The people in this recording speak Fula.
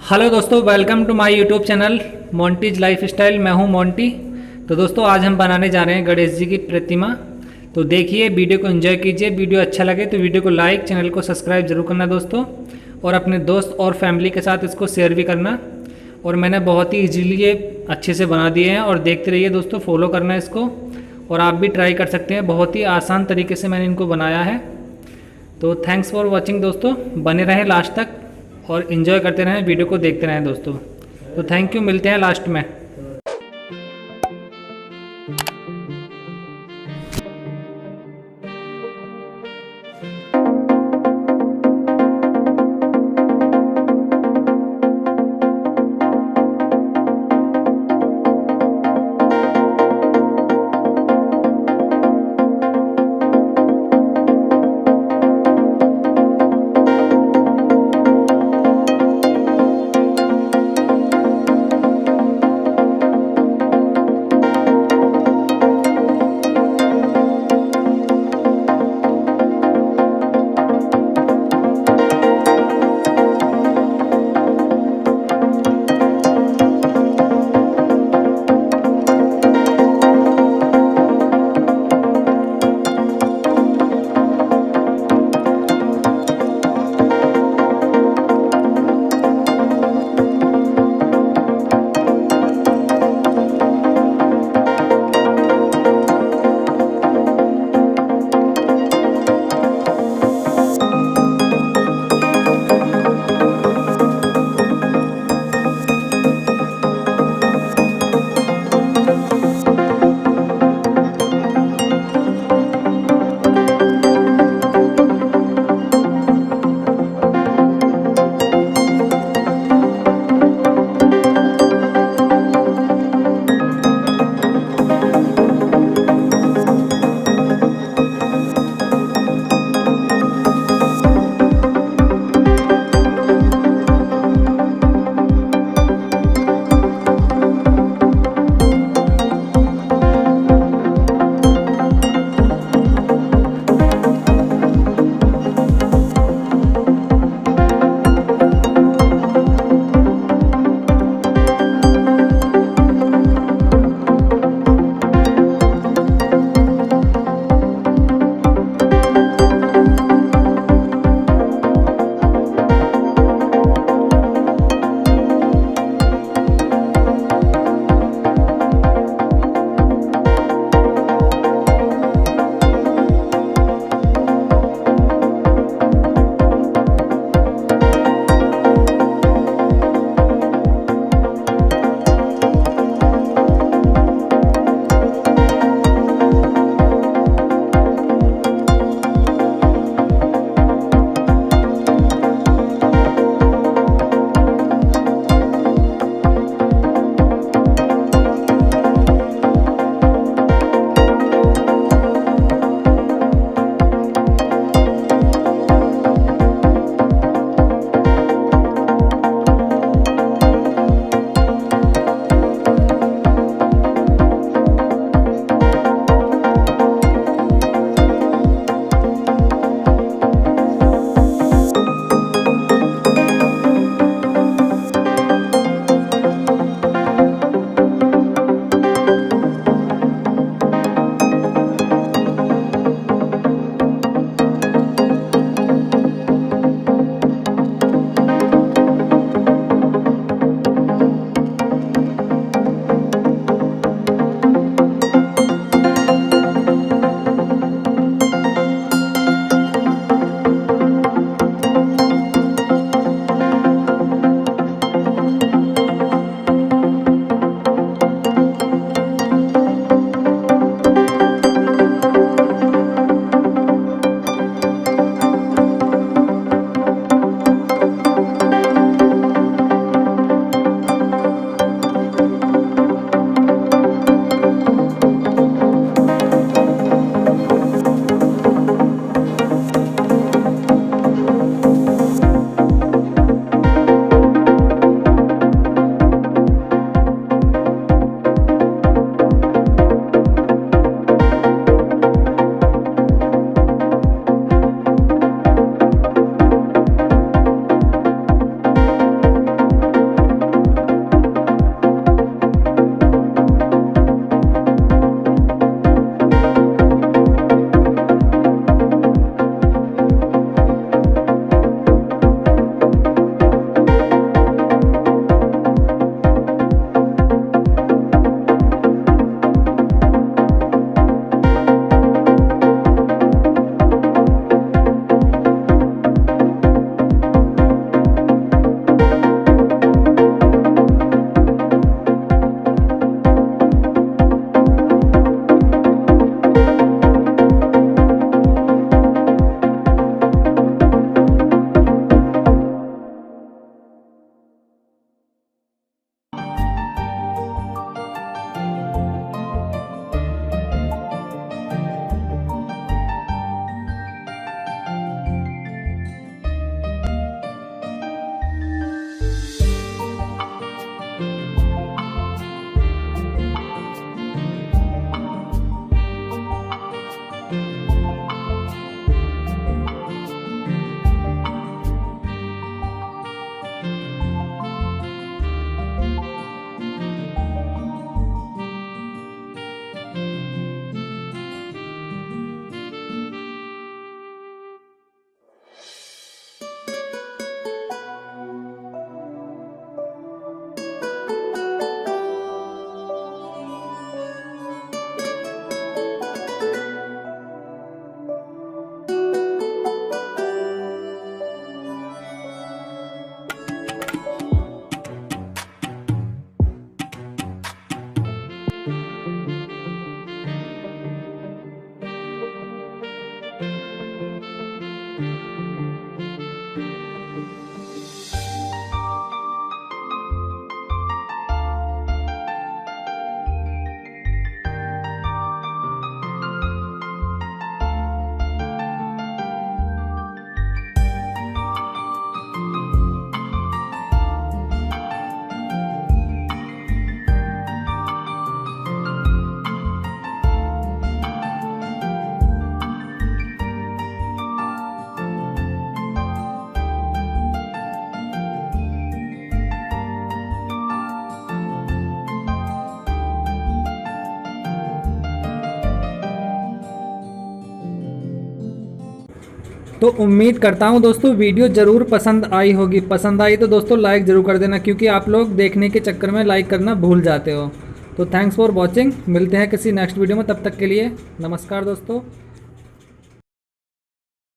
हेलो दोस्तों, welcome to my YouTube channel Monty's life style. मैं हूं मोंटी। तो दोस्तों आज हम बनाने जा रहे हैं गणेश जी की प्रतिमा। तो देखिए, वीडियो को एंजॉय कीजिए। वीडियो अच्छा लगे तो वीडियो को लाइक, चैनल को सब्सक्राइब जरूर करना दोस्तों, और अपने दोस्त और फैमिली के साथ इसको शेयर भी करना। और मैंने बहुत ही ईजीली ये अच्छे से बना दिए हैं, और देखते रहिए दोस्तों, फॉलो करना इसको। और आप भी ट्राई कर सकते हैं, बहुत ही आसान तरीके से मैंने इनको बनाया है। तो थैंक्स फॉर वॉचिंग दोस्तों, बने रहें लास्ट तक और इन्जॉय करते रहें, वीडियो को देखते रहें दोस्तों। तो थैंक यू, मिलते हैं लास्ट में। तो उम्मीद करता हूँ दोस्तों वीडियो ज़रूर पसंद आई होगी। पसंद आई तो दोस्तों लाइक ज़रूर कर देना, क्योंकि आप लोग देखने के चक्कर में लाइक करना भूल जाते हो। तो थैंक्स फॉर वॉचिंग, मिलते हैं किसी नेक्स्ट वीडियो में, तब तक के लिए नमस्कार दोस्तों।